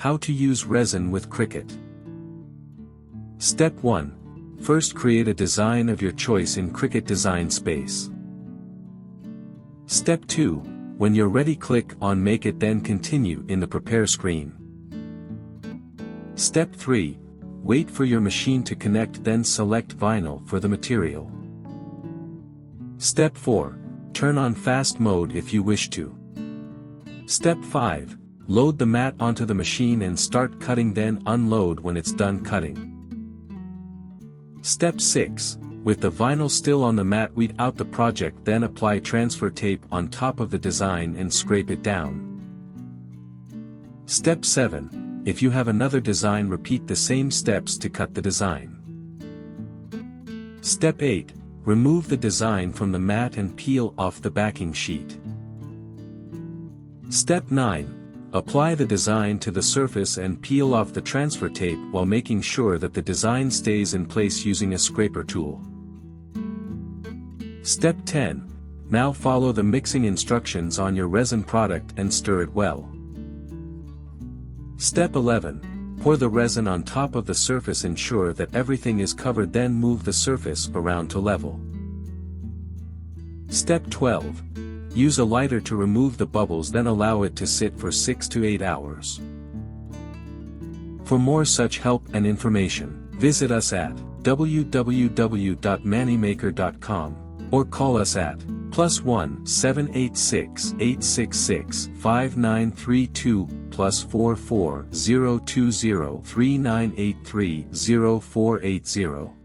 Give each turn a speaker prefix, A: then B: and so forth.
A: How to use resin with Cricut. Step 1. First create a design of your choice in Cricut Design Space. Step 2. When you're ready, click on Make It, then Continue in the Prepare screen. Step 3. Wait for your machine to connect, then select Vinyl for the material. Step 4. Turn on Fast Mode if you wish to. Step 5. Load the mat onto the machine and start cutting, then unload when it's done cutting. Step 6. With the vinyl still on the mat, weed out the project, then apply transfer tape on top of the design and scrape it down. Step 7. If you have another design, repeat the same steps to cut the design. Step 8. Remove the design from the mat and peel off the backing sheet. Step 9. Apply the design to the surface and peel off the transfer tape while making sure that the design stays in place using a scraper tool. Step 10. Now follow the mixing instructions on your resin product and stir it well. Step 11. Pour the resin on top of the surface, ensure that everything is covered, then move the surface around to level. Step 12. Use a lighter to remove the bubbles, then allow it to sit for 6 to 8 hours. For more such help and information, visit us at www.cricutmaker.com or call us at +1 786 866 5932 +44 020 3983 0480.